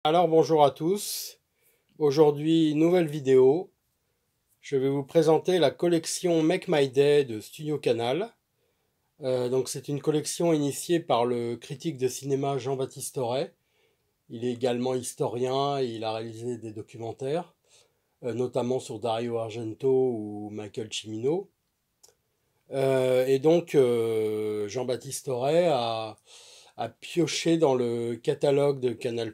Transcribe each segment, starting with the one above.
Alors bonjour à tous, aujourd'hui nouvelle vidéo, je vais vous présenter la collection Make My Day de Studio Canal. Donc c'est une collection initiée par le critique de cinéma Jean-Baptiste Aurey. Il est également historien et il a réalisé des documentaires, notamment sur Dario Argento ou Michael Cimino. Jean-Baptiste Aurey a pioché dans le catalogue de Canal+,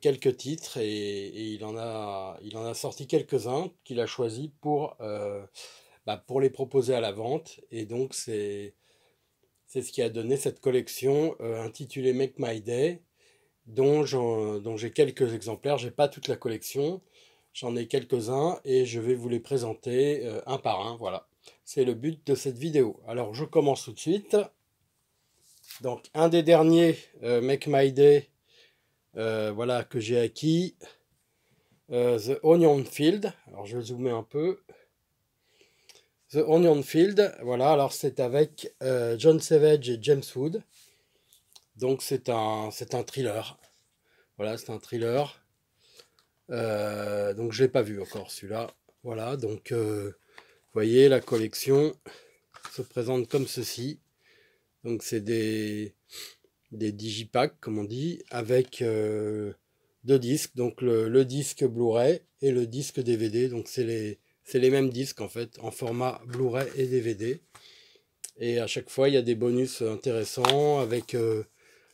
quelques titres et il en a sorti quelques-uns qu'il a choisis pour les proposer à la vente. Et donc c'est ce qui a donné cette collection intitulée Make My Day, dont j'ai quelques exemplaires. J'ai pas toute la collection, j'en ai quelques-uns et je vais vous les présenter un par un. Voilà, c'est le but de cette vidéo. Alors je commence tout de suite. Donc un des derniers Make My Day, voilà, que j'ai acquis. The Onion Field. Alors je vais zoomer un peu. The Onion Field, voilà, alors c'est avec John Savage et James Wood. Donc c'est un thriller. Voilà, c'est un thriller. Donc je l'ai pas vu encore celui-là. Voilà, donc vous voyez, la collection se présente comme ceci. Donc c'est des digipacks, comme on dit, avec deux disques. Donc le disque Blu-ray et le disque DVD. Donc c'est les mêmes disques en fait, en format Blu-ray et DVD. Et à chaque fois, il y a des bonus intéressants avec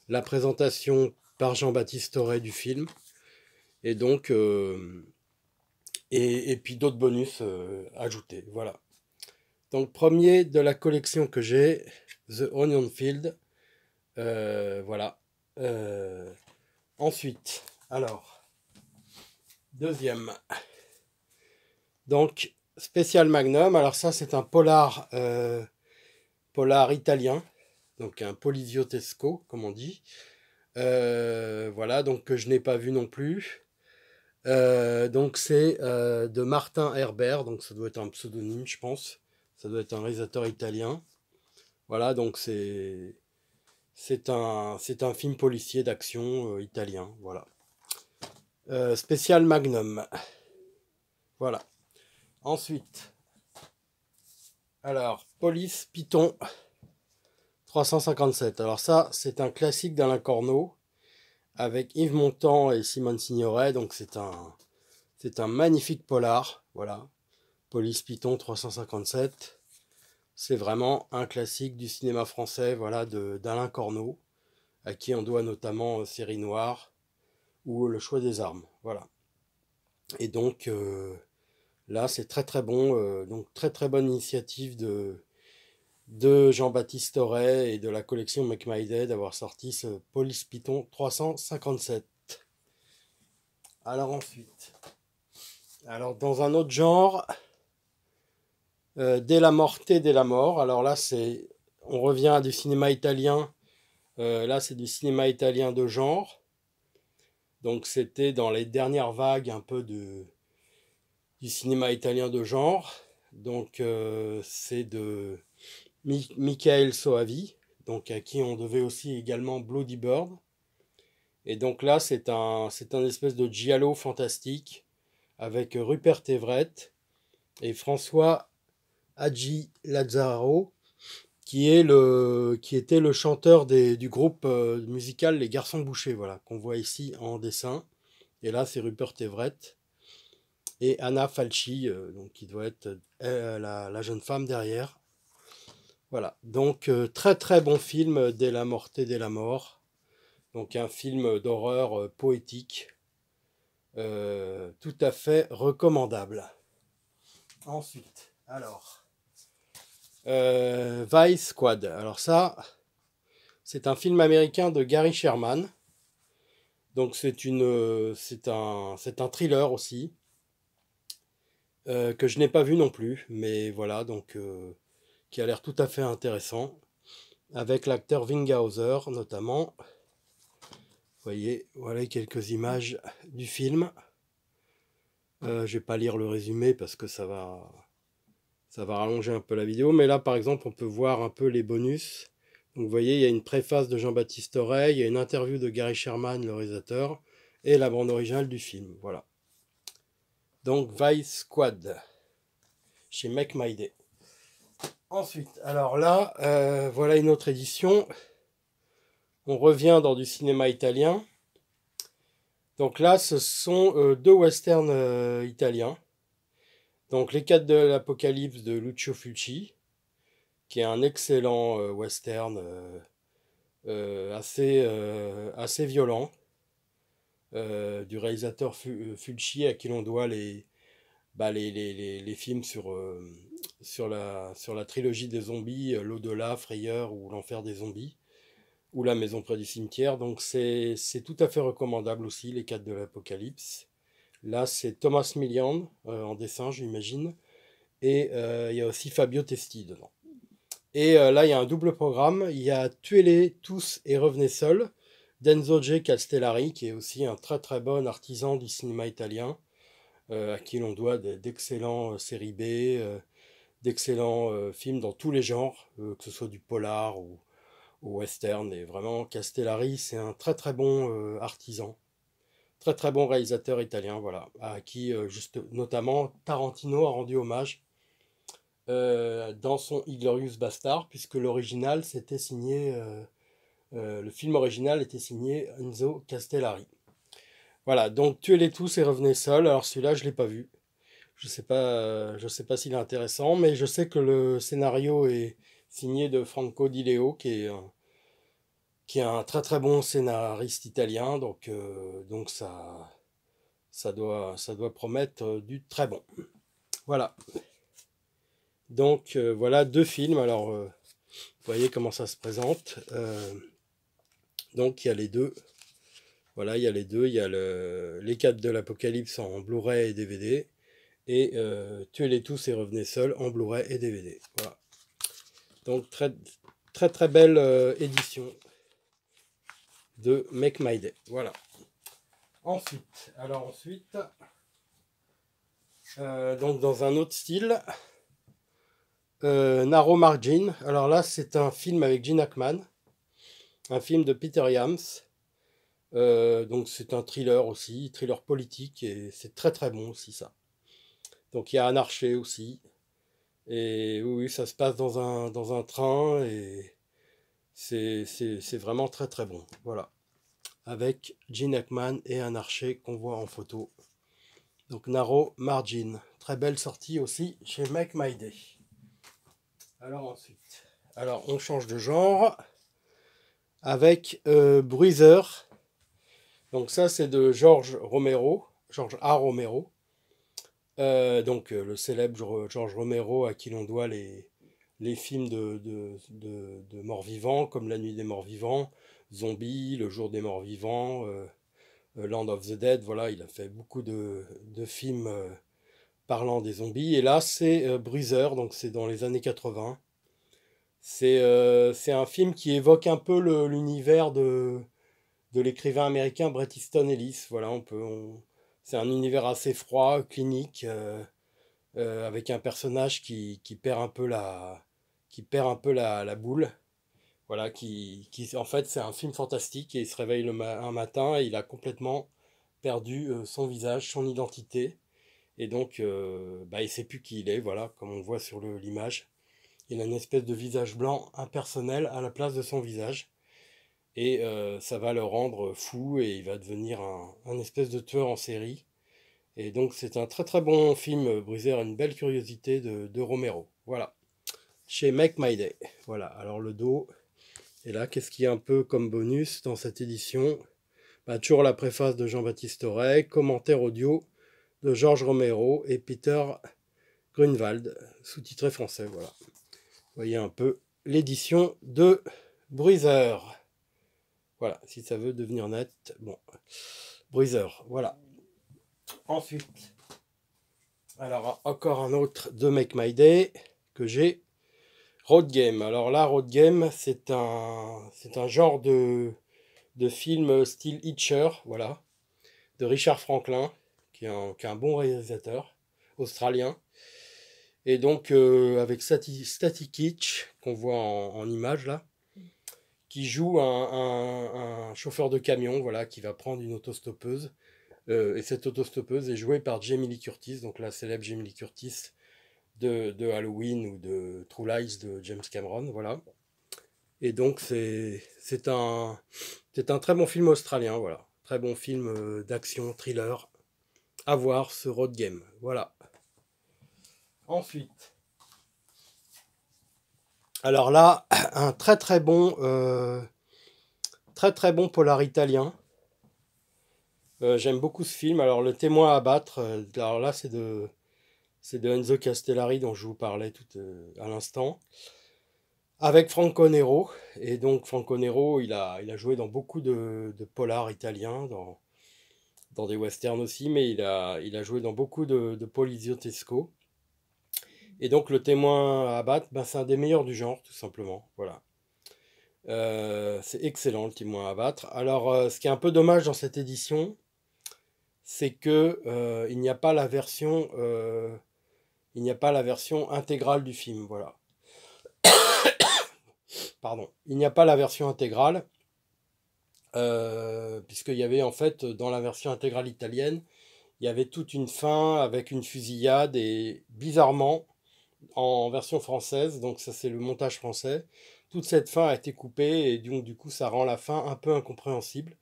la présentation par Jean-Baptiste Aurey du film. Et donc, et puis d'autres bonus ajoutés. Voilà. Donc, premier de la collection que j'ai, The Onion Field. Voilà. Ensuite, alors, deuxième. Donc, Spécial Magnum. Alors ça, c'est un polar italien. Donc un poliziotesco, comme on dit. Voilà, donc que je n'ai pas vu non plus. Donc c'est de Martin Herbert, donc ça doit être un pseudonyme, je pense. Ça doit être un réalisateur italien. Voilà, donc c'est un film policier d'action italien. Voilà. Spécial Magnum. Voilà. Ensuite, alors Police Python 357. Alors ça, c'est un classique d'Alain Corneau avec Yves Montand et Simone Signoret. Donc c'est un magnifique polar. Voilà. Police Python 357. C'est vraiment un classique du cinéma français, voilà, d'Alain Corneau, à qui on doit notamment Série Noire ou Le Choix des armes. Voilà. Et donc là, c'est très très bon. Donc très très bonne initiative de Jean-Baptiste Aurey et de la collection Make My Day d'avoir sorti ce Police Python 357. Alors ensuite, alors dans un autre genre, Della Morte della Mort. Alors là, on revient à du cinéma italien. Là, c'est du cinéma italien de genre. Donc c'était dans les dernières vagues un peu du cinéma italien de genre. Donc c'est de Michael Soavi, donc à qui on devait aussi également Bloody Bird. Et donc là, c'est un espèce de giallo fantastique avec Rupert Everett et François Hadji Lazzaro, qui était le chanteur du groupe musical Les Garçons Bouchers, voilà, qu'on voit ici en dessin. Et là, c'est Rupert Everett et Anna Falchi, donc qui doit être la jeune femme derrière. Voilà, donc très très bon film, Della Morte della Mort. Donc un film d'horreur poétique, tout à fait recommandable. Ensuite, alors, Vice Squad. Alors ça, c'est un film américain de Gary Sherman. Donc c'est un thriller aussi, que je n'ai pas vu non plus, mais voilà, donc qui a l'air tout à fait intéressant, avec l'acteur Winghauser notamment. Vous voyez, voilà quelques images du film. Je vais pas lire le résumé parce que ça va rallonger un peu la vidéo, mais là par exemple on peut voir un peu les bonus. Donc vous voyez, il y a une préface de Jean-Baptiste Oreille, il y a une interview de Gary Sherman, le réalisateur, et la bande originale du film. Voilà. Donc Vice Squad, chez Make My Day. Ensuite, alors là, voilà une autre édition. On revient dans du cinéma italien. Donc là, ce sont deux westerns italiens. Donc Les 4 de l'Apocalypse de Lucio Fulci, qui est un excellent western assez violent, du réalisateur Fulci, à qui l'on doit les films sur la trilogie des zombies, L'Au-delà, Frayeur ou L'Enfer des zombies, ou La maison près du cimetière. Donc c'est tout à fait recommandable aussi, Les 4 de l'Apocalypse. Là, c'est Thomas Millian en dessin, j'imagine. Et il y a aussi Fabio Testi dedans. Et là, il y a un double programme. Il y a Tuez-les tous et revenez seuls d'Enzo G. Castellari, qui est aussi un très très bon artisan du cinéma italien, à qui l'on doit d'excellents séries B, d'excellents films dans tous les genres, que ce soit du polar ou western. Et vraiment, Castellari, c'est un très très bon artisan, très très bon réalisateur italien, voilà, à qui juste notamment Tarantino a rendu hommage dans son Inglourious Bastard, puisque l'original c'était signé, le film original était signé Enzo Castellari. Voilà, donc Tuez-les tous et revenez seuls. Alors celui-là, je l'ai pas vu. Je sais pas s'il est intéressant, mais je sais que le scénario est signé de Franco Di Leo, qui est un très très bon scénariste italien, donc ça doit promettre du très bon. Voilà. Donc voilà deux films. Alors vous voyez comment ça se présente. Donc il y a les deux. Voilà, il y a les deux. Il y a les 4 de l'Apocalypse en Blu-ray et DVD. Et Tuez-les tous et revenez seuls en Blu-ray et DVD. Voilà. Donc très très très belle édition de Make My Day. Voilà. Ensuite, donc dans un autre style, Narrow Margin. Alors là, c'est un film avec Gene Hackman, un film de Peter Yams. Donc c'est un thriller aussi, thriller politique, et c'est très très bon aussi ça. Donc il y a un archer aussi. Et oui, ça se passe dans un train, et c'est vraiment très très bon. Voilà. Avec Gene Hackman et un archer qu'on voit en photo. Donc Narrow Margin. Très belle sortie aussi chez Make My Day. Alors ensuite, on change de genre avec Bruiser. Donc ça c'est de George A. Romero. Donc le célèbre George Romero, à qui l'on doit les films de morts-vivants, comme La Nuit des morts-vivants, Zombie, Le Jour des morts-vivants, Land of the Dead. Voilà, il a fait beaucoup de films parlant des zombies. Et là, c'est Bruiser, donc c'est dans les années 80. C'est un film qui évoque un peu l'univers de l'écrivain américain Bret Easton Ellis. Voilà, c'est un univers assez froid, clinique, avec un personnage qui perd un peu la boule. Voilà, en fait, c'est un film fantastique, et il se réveille un matin et il a complètement perdu son visage, son identité. Et donc, bah, il ne sait plus qui il est, voilà, comme on le voit sur l'image. Il a une espèce de visage blanc impersonnel à la place de son visage. Et ça va le rendre fou, et il va devenir un espèce de tueur en série. Et donc c'est un très très bon film, Bruiser, une belle curiosité de Romero. Voilà, chez Make My Day. Voilà, alors le dos. Et là, qu'est-ce qu'il y a un peu comme bonus dans cette édition? Bah, toujours la préface de Jean-Baptiste Oreille, commentaire audio de Georges Romero et Peter Grunwald, sous-titré français. Voilà. Vous voyez un peu l'édition de Bruiser. Voilà, si ça veut devenir net. Bon, Bruiser, voilà. Ensuite, alors encore un autre de Make My Day que j'ai. Road Game. Alors là, Road Game, c'est un genre de film style Hitcher, voilà, de Richard Franklin, qui est un bon réalisateur australien. Et donc avec Static Hitch, qu'on voit en image là. qui joue un chauffeur de camion, voilà, qui va prendre une autostoppeuse. Et cette autostoppeuse est jouée par Jamie Lee Curtis, donc la célèbre Jamie Lee Curtis de Halloween ou de True Lies de James Cameron, voilà. Et donc c'est un très bon film australien, voilà. Très bon film d'action, thriller. À voir ce road game, voilà. Ensuite, alors là, un très bon polar italien. J'aime beaucoup ce film. Alors, Le Témoin à abattre, alors là, c'est de Enzo Castellari dont je vous parlais tout à l'instant, avec Franco Nero. Et donc, Franco Nero, il a joué dans beaucoup de polars italiens, dans des westerns aussi, mais il a joué dans beaucoup de poliziotesco. Et donc, Le Témoin à abattre, ben, c'est un des meilleurs du genre, tout simplement. Voilà. C'est excellent, Le Témoin à abattre. Alors, ce qui est un peu dommage dans cette édition, c'est que il n'y a pas la version intégrale du film, voilà. Pardon, il n'y a pas la version intégrale puisqu'il y avait en fait dans la version intégrale italienne, il y avait toute une fin avec une fusillade et bizarrement en version française, donc ça c'est le montage français, toute cette fin a été coupée et donc du coup ça rend la fin un peu incompréhensible,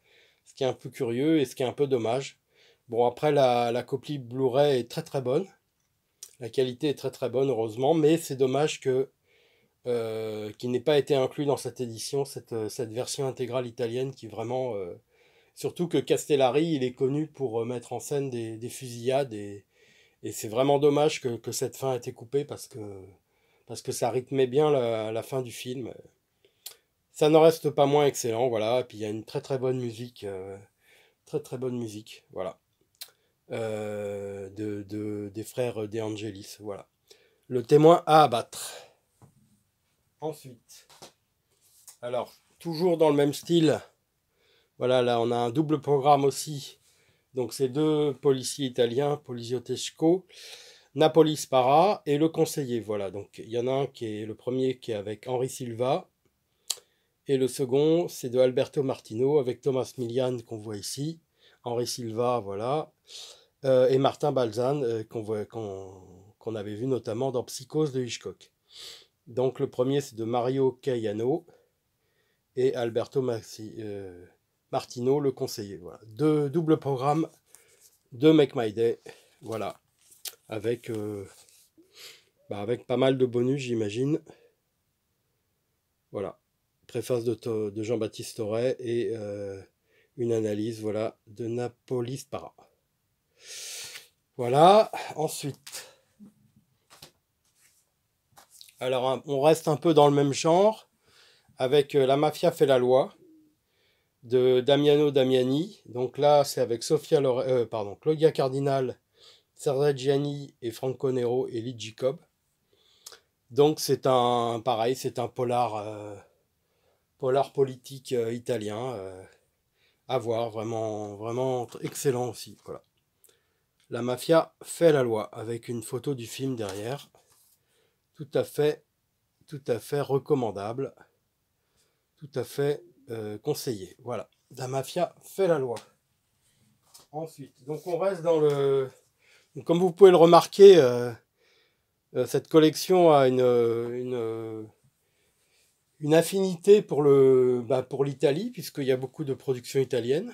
ce qui est un peu curieux et ce qui est un peu dommage. Bon après la copie Blu-ray est très très bonne. La qualité est très très bonne, heureusement, mais c'est dommage qu'il n'ait pas été inclus dans cette édition, cette version intégrale italienne qui vraiment. Surtout que Castellari, il est connu pour mettre en scène des fusillades et c'est vraiment dommage que cette fin ait été coupée parce que ça rythmait bien la fin du film. Ça n'en reste pas moins excellent, voilà. Et puis il y a une très très bonne musique, très très bonne musique, voilà. Des frères De Angelis, voilà. Le Témoin à abattre. Ensuite, alors, toujours dans le même style, voilà, là on a un double programme aussi. Donc c'est deux policiers italiens, Poliziotesco, Napoli Spara et Le Conseiller, voilà. Donc il y en a un qui est le premier qui est avec Henri Silva et le second c'est de Alberto Martino avec Thomas Milian qu'on voit ici, Henri Silva, voilà, et Martin Balzan qu'on avait vu notamment dans Psychose de Hitchcock. Donc le premier c'est de Mario Caiano et Martino, le conseiller. Voilà. Deux doubles programmes de Make My Day. Voilà. Avec, avec pas mal de bonus, j'imagine. Voilà. Préface de Jean-Baptiste Aurey et une analyse, voilà, de Napoli Spara. Voilà. Ensuite. Alors, on reste un peu dans le même genre avec La Mafia fait la loi de Damiano Damiani. Donc là, c'est avec Claudia Cardinal, Serge Gianni et Franco Nero et Lee Jacob. Donc c'est un polar politique italien à voir, vraiment vraiment excellent aussi. Voilà. La mafia fait la loi avec une photo du film derrière, tout à fait recommandable, tout à fait conseillé. Voilà, la mafia fait la loi. Ensuite, donc on reste dans le, comme vous pouvez le remarquer. Cette collection a une affinité pour pour l'Italie, puisqu'il y a beaucoup de productions italiennes.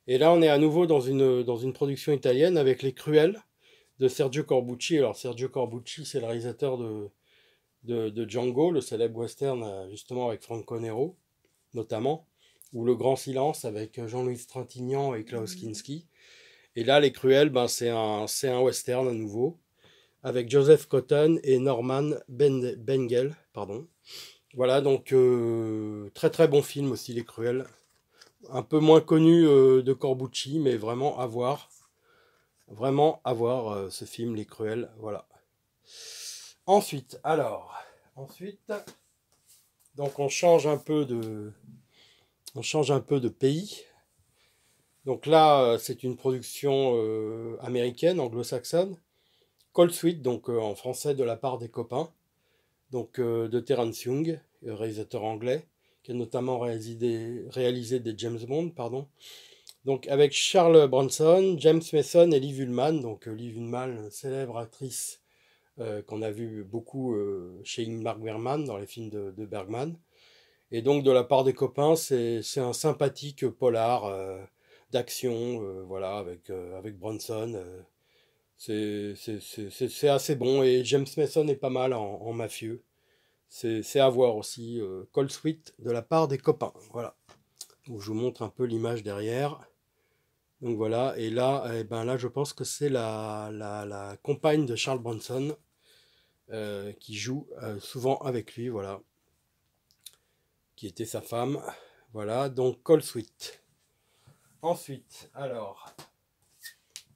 Et là, on est à nouveau dans une production italienne avec Les Cruels de Sergio Corbucci. Alors, Sergio Corbucci, c'est le réalisateur de Django, le célèbre western, justement, avec Franco Nero, notamment, ou Le Grand Silence avec Jean-Louis Trintignant et Klaus Kinski. Et là, Les Cruels, c'est un western à nouveau, avec Joseph Cotten et Norman Bengel, pardon. Voilà, donc très très bon film aussi, Les Cruels. Un peu moins connu de Corbucci, mais vraiment à voir. Vraiment à voir ce film, Les Cruels, voilà. Ensuite, donc on change un peu de pays. Donc là, c'est une production américaine, anglo-saxonne. Cold Sweet, donc en français de la part des copains, donc de Terence Young, réalisateur anglais, qui a notamment réalisé des James Bond, pardon. Donc avec Charles Bronson, James Mason et Liv Ullmann. Donc Liv Ullmann, célèbre actrice qu'on a vu beaucoup chez Ingmar Bergman dans les films de Bergman. Et donc de la part des copains, c'est un sympathique polar d'action, voilà, avec Bronson. C'est assez bon. Et James Mason est pas mal en mafieux. C'est à voir aussi. Cold Sweet de la part des copains. Voilà. Donc, je vous montre un peu l'image derrière. Donc voilà. Et là, eh ben là je pense que c'est la compagne de Charles Bronson qui joue souvent avec lui. Voilà. Qui était sa femme. Voilà. Donc Cold Sweet. Ensuite, alors,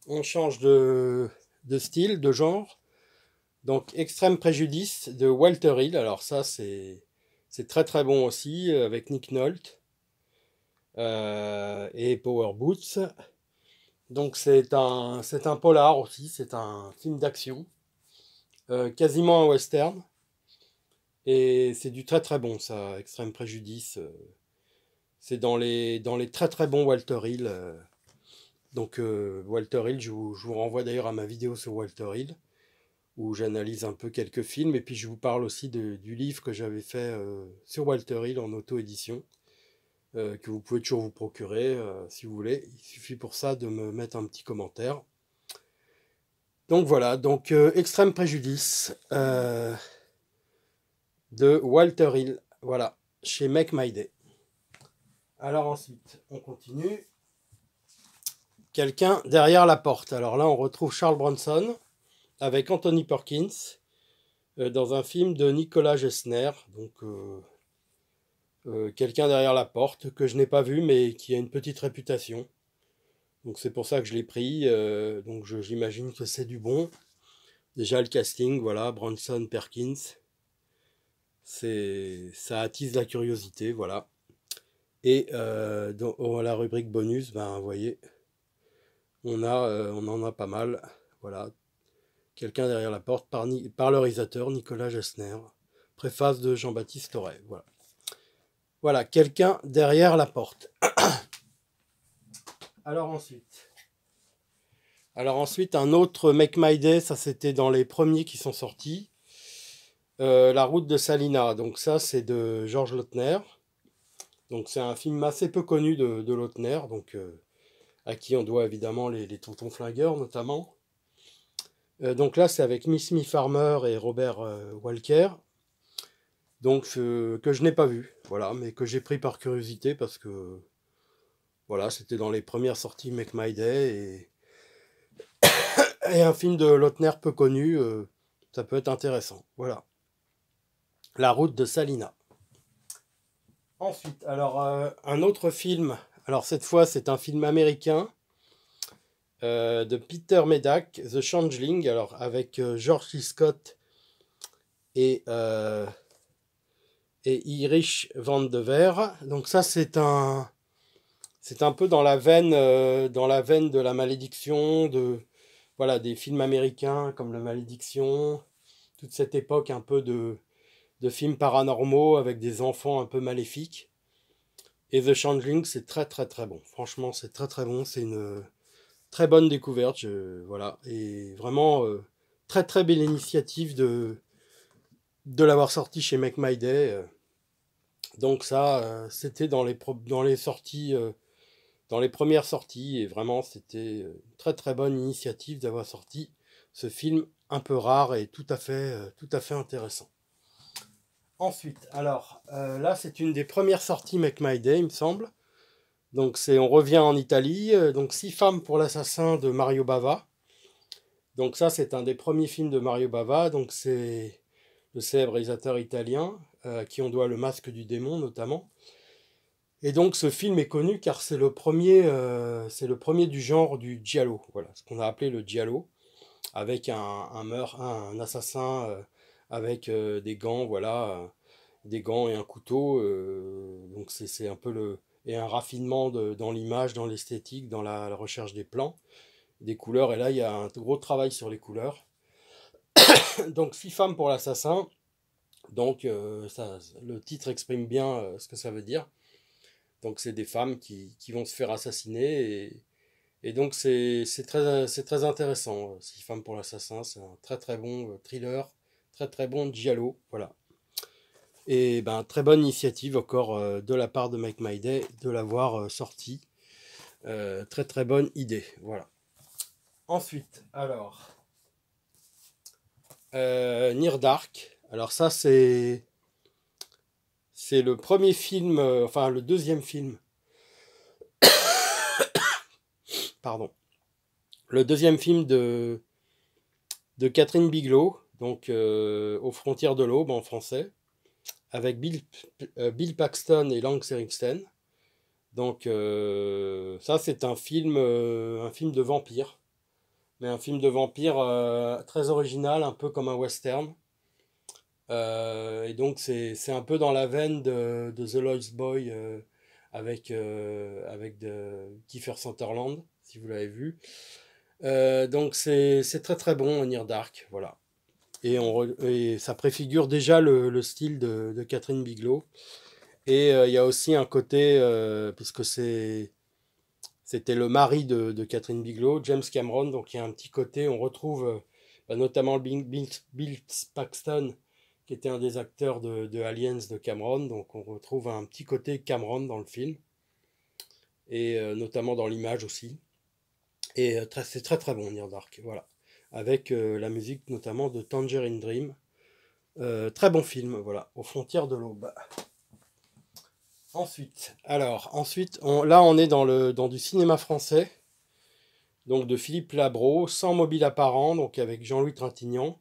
on change de style, de genre. Donc, Extrême Préjudice de Walter Hill. Alors ça, c'est très très bon aussi, avec Nick Nolte et Power Boots. Donc, c'est un polar aussi, c'est un film d'action, quasiment un western. Et c'est du très très bon, ça, Extrême Préjudice. C'est dans les très très bons Walter Hill. Donc, Walter Hill, je vous renvoie d'ailleurs à ma vidéo sur Walter Hill, où j'analyse un peu quelques films, et puis je vous parle aussi du livre que j'avais fait sur Walter Hill en auto-édition, que vous pouvez toujours vous procurer si vous voulez. Il suffit pour ça de me mettre un petit commentaire. Donc voilà, donc Extrême Préjudice de Walter Hill, voilà, chez Make My Day. Alors ensuite, on continue. Quelqu'un derrière la porte. Alors là, on retrouve Charles Bronson avec Anthony Perkins dans un film de Nicolas Gessner. Donc, quelqu'un derrière la porte que je n'ai pas vu, mais qui a une petite réputation. Donc, c'est pour ça que je l'ai pris. Donc, j'imagine que c'est du bon. Déjà, le casting, voilà, Bronson Perkins. Ça attise la curiosité, voilà. Et dans la rubrique bonus, ben, vous voyez, on en a pas mal. Voilà. Quelqu'un derrière la porte par le réalisateur Nicolas Gessner. Préface de Jean-Baptiste Aurey. Voilà. Voilà, quelqu'un derrière la porte. Alors ensuite, un autre Make My Day, ça c'était dans les premiers qui sont sortis. La route de Salina. Donc ça, c'est de Georges Lautner. Donc c'est un film assez peu connu de Lautner, donc à qui on doit évidemment les Tontons Flingueurs notamment. Donc là, c'est avec Miss Me Farmer et Robert Walker. Donc que je n'ai pas vu, voilà, mais que j'ai pris par curiosité parce que voilà, c'était dans les premières sorties Make My Day et un film de Lautner peu connu, ça peut être intéressant. Voilà. La route de Salina. Ensuite, alors un autre film, alors cette fois c'est un film américain de Peter Medak, The Changeling, alors avec George C. Scott et Irish Van de Ver. Donc ça c'est un peu dans la veine de la malédiction, voilà, des films américains comme La Malédiction, toute cette époque un peu de films paranormaux avec des enfants un peu maléfiques. Et The Changeling, c'est très très très bon. Franchement, c'est très très bon. C'est une très bonne découverte. Voilà. Et vraiment, très très belle initiative de l'avoir sorti chez Make My Day. Donc ça, c'était dans les sorties, dans les premières sorties. Et vraiment, c'était une très très bonne initiative d'avoir sorti ce film un peu rare et tout à fait intéressant. Ensuite, alors là, c'est une des premières sorties Make My Day, il me semble. Donc on revient en Italie. Donc 6 femmes pour l'assassin de Mario Bava. Donc ça, c'est un des premiers films de Mario Bava. Donc c'est le célèbre réalisateur italien à qui on doit Le Masque du démon notamment. Et donc ce film est connu car c'est le premier du genre du giallo. Voilà, ce qu'on a appelé le giallo, avec un assassin avec des gants, voilà, des gants et un couteau. Donc c'est un peu et un raffinement dans l'image, dans l'esthétique, dans la recherche des plans, des couleurs. Et là, il y a un gros travail sur les couleurs. Donc 6 femmes pour l'assassin. Donc, le titre exprime bien ce que ça veut dire. Donc, c'est des femmes qui vont se faire assassiner. Et donc, c'est très intéressant. Six femmes pour l'assassin, c'est un très très bon thriller, très très bon giallo. Voilà. Et ben, très bonne initiative encore de la part de Make My Day de l'avoir sorti. Très très bonne idée. Voilà. Ensuite, alors, Near Dark. Alors, ça, c'est le premier film, enfin, le deuxième film, pardon. Le deuxième film de Catherine Bigelow, donc Aux frontières de l'aube en français, avec Bill Paxton et Lance Henriksen. Donc ça c'est un film de vampire, mais un film de vampire très original, un peu comme un western. Et donc c'est un peu dans la veine de The Lost Boy avec Kiefer Sutherland, si vous l'avez vu. Donc c'est très très bon, Near Dark, voilà. Et ça préfigure déjà le style de Catherine Bigelow. Et il y a aussi un côté, puisque c'était le mari de Catherine Bigelow, James Cameron, donc il y a un petit côté, on retrouve notamment Bill Paxton, qui était un des acteurs de Aliens de Cameron, donc on retrouve un petit côté Cameron dans le film, et notamment dans l'image aussi. Et c'est très très bon, Near Dark, voilà. Avec la musique notamment de Tangerine Dream. Très bon film, voilà, aux frontières de l'aube. Là on est dans du cinéma français, donc de Philippe Labro, Sans mobile apparent, donc avec Jean-Louis Trintignant.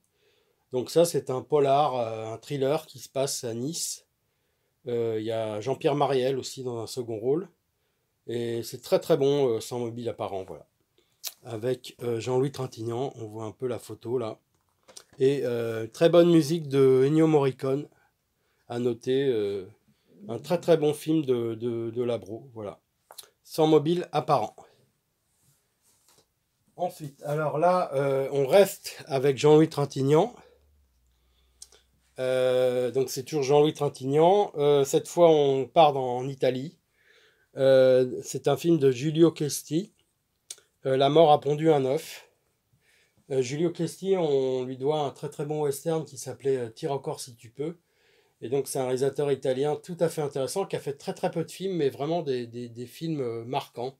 Donc ça c'est un polar, un thriller qui se passe à Nice. Il y a Jean-Pierre Mariel aussi dans un second rôle. Et c'est très très bon, Sans mobile apparent, voilà. Avec Jean-Louis Trintignant, on voit un peu la photo là. Et très bonne musique de Ennio Morricone, à noter. Un très très bon film de Labro, voilà. Sans mobile apparent. Ensuite, alors là, on reste avec Jean-Louis Trintignant. Donc c'est toujours Jean-Louis Trintignant. Cette fois, on part en Italie. C'est un film de Giulio Chesti. La mort a pondu un œuf. Giulio Chesti, on lui doit un très très bon western qui s'appelait Tire encore si tu peux. Et donc c'est un réalisateur italien tout à fait intéressant qui a fait très très peu de films, mais vraiment des films marquants,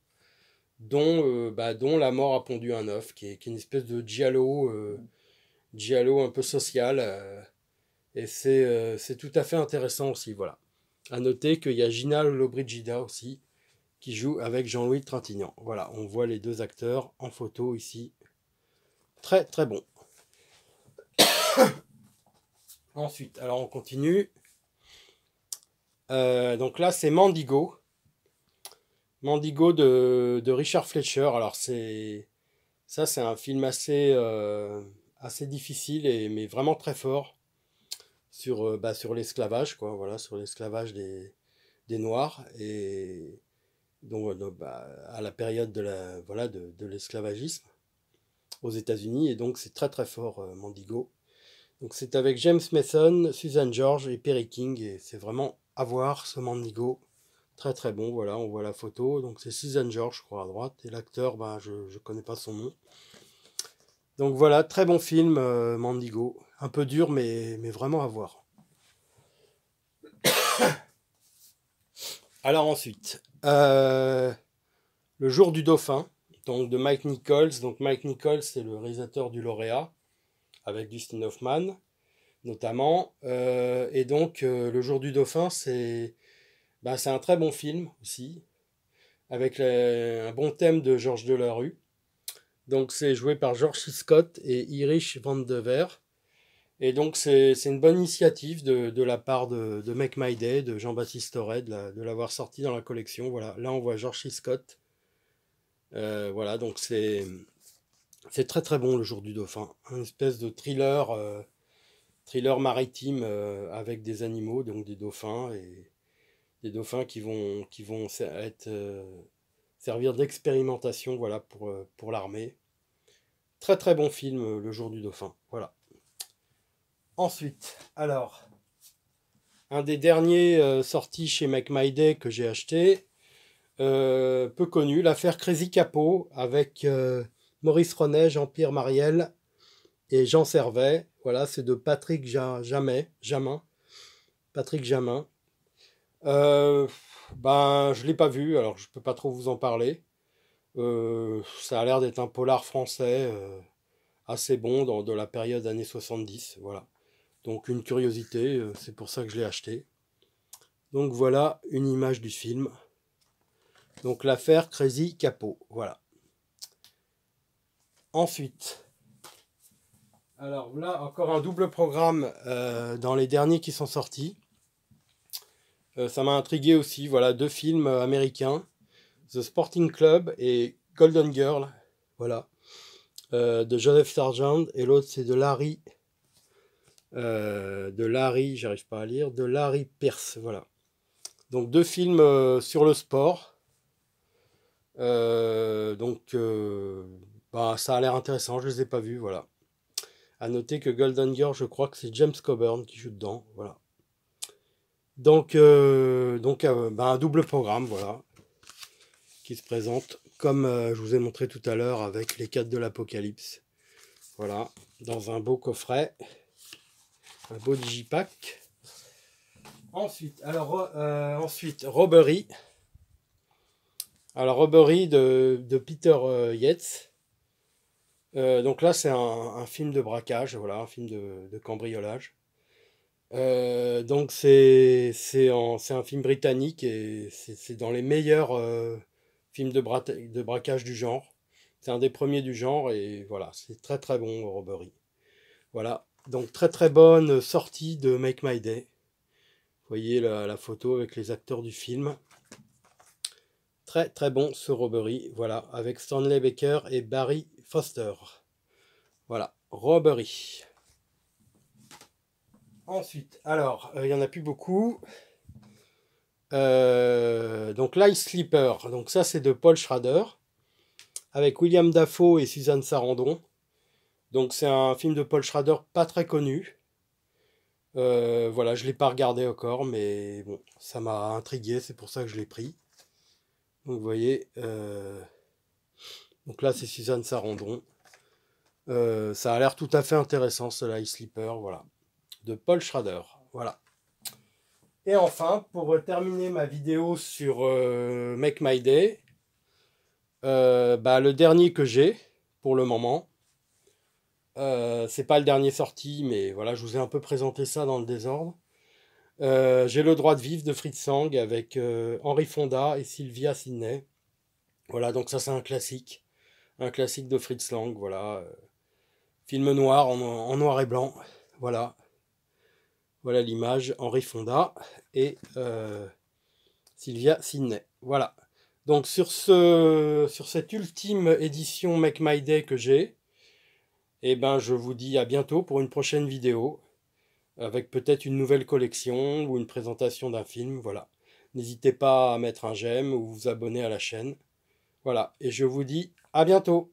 dont La mort a pondu un œuf, qui est une espèce de giallo un peu social. Et c'est tout à fait intéressant aussi, voilà. À noter qu'il y a Gina Lollobrigida aussi, qui joue avec Jean-Louis Trintignant. Voilà, on voit les deux acteurs en photo ici. Très très bon. Ensuite, alors on continue. Donc là, c'est Mandigo. Mandigo de Richard Fletcher. Alors c'est un film assez difficile, mais vraiment très fort sur l'esclavage, quoi, voilà, sur l'esclavage des Noirs, et donc, à la période de l'esclavagisme aux États-Unis, et donc c'est très très fort, Mandigo. Donc c'est avec James Mason, Susan George et Perry King, et c'est vraiment à voir ce Mandigo. Très très bon, voilà, on voit la photo. Donc c'est Susan George, je crois, à droite, et l'acteur, je ne connais pas son nom. Donc voilà, très bon film, Mandigo. Un peu dur, mais vraiment à voir. Alors ensuite, Le jour du dauphin, donc de Mike Nichols. Donc Mike Nichols, c'est le réalisateur du Lauréat, avec Dustin Hoffman, notamment. Et donc, Le jour du dauphin, c'est un très bon film aussi, avec un bon thème de Georges Delarue. Donc c'est joué par George C. Scott et Irish Van de Ver. Et donc c'est une bonne initiative de la part de Make My Day, de Jean-Baptiste Auré, de l'avoir sorti dans la collection. Voilà, là on voit George C. Scott. Voilà, donc c'est très très bon, Le jour du dauphin. Une espèce de thriller maritime avec des animaux, donc des dauphins, et des dauphins qui vont servir d'expérimentation, voilà, pour l'armée. Très très bon film, Le jour du dauphin. Voilà. Ensuite, alors, un des derniers sortis chez Make My Day que j'ai acheté, peu connu, l'affaire Crazy Capot, avec Maurice Renet, Jean-Pierre Mariel et Jean Servet. Voilà, c'est de Patrick Jamin. Patrick Jamin. Euh, ben, je l'ai pas vu, alors je peux pas trop vous en parler. Ça a l'air d'être un polar français assez bon de la période années 70. Voilà. Donc une curiosité, c'est pour ça que je l'ai acheté. Donc voilà une image du film. Donc l'affaire Crazy Capot. Voilà. Ensuite, alors là encore un double programme dans les derniers qui sont sortis. Ça m'a intrigué aussi. Voilà, deux films américains. The Sporting Club et Golden Girl. Voilà. De Joseph Sargent. Et l'autre c'est de Larry, j'arrive pas à lire, de Larry Pierce. Voilà. Donc deux films sur le sport. Bah, ça a l'air intéressant, je les ai pas vus, voilà. À noter que Golden Girl, je crois que c'est James Coburn qui joue dedans, voilà. Bah, un double programme, voilà, qui se présente comme je vous ai montré tout à l'heure avec les 4 de l'Apocalypse. Voilà, dans un beau coffret, un beau digipack. Ensuite, Robbery. Alors, Robbery de Peter Yates. Donc là, c'est un film de braquage, voilà, un film de cambriolage. Donc c'est un film britannique et c'est dans les meilleurs films de braquage du genre. C'est un des premiers du genre et voilà, c'est très très bon, Robbery. Voilà, donc très très bonne sortie de Make My Day. Vous voyez la photo avec les acteurs du film. Très très bon ce Robbery, voilà, avec Stanley Baker et Barry Foster. Voilà, Robbery. Ensuite, alors, il n'y en a plus beaucoup. Donc, Light Sleeper, donc ça c'est de Paul Schrader, avec William Dafoe et Suzanne Sarandon. Donc, c'est un film de Paul Schrader pas très connu. Voilà, je ne l'ai pas regardé encore, mais bon, ça m'a intrigué, c'est pour ça que je l'ai pris. Donc, vous voyez, donc là c'est Suzanne Sarandon. Ça a l'air tout à fait intéressant, ce Light Sleeper, voilà, de Paul Schrader, voilà. Et enfin, pour terminer ma vidéo sur Make My Day, bah, le dernier que j'ai pour le moment, c'est pas le dernier sorti, mais voilà, je vous ai un peu présenté ça dans le désordre. J'ai le droit de vivre de Fritz Lang avec Henry Fonda et Sylvia Sidney. Voilà, donc ça c'est un classique de Fritz Lang, voilà. Film noir en noir et blanc, voilà. Voilà l'image, Henry Fonda et Sylvia Sidney. Voilà. Donc sur cette ultime édition Make My Day que j'ai, eh ben, je vous dis à bientôt pour une prochaine vidéo, avec peut-être une nouvelle collection ou une présentation d'un film. Voilà. N'hésitez pas à mettre un j'aime ou vous abonner à la chaîne. Voilà. Et je vous dis à bientôt.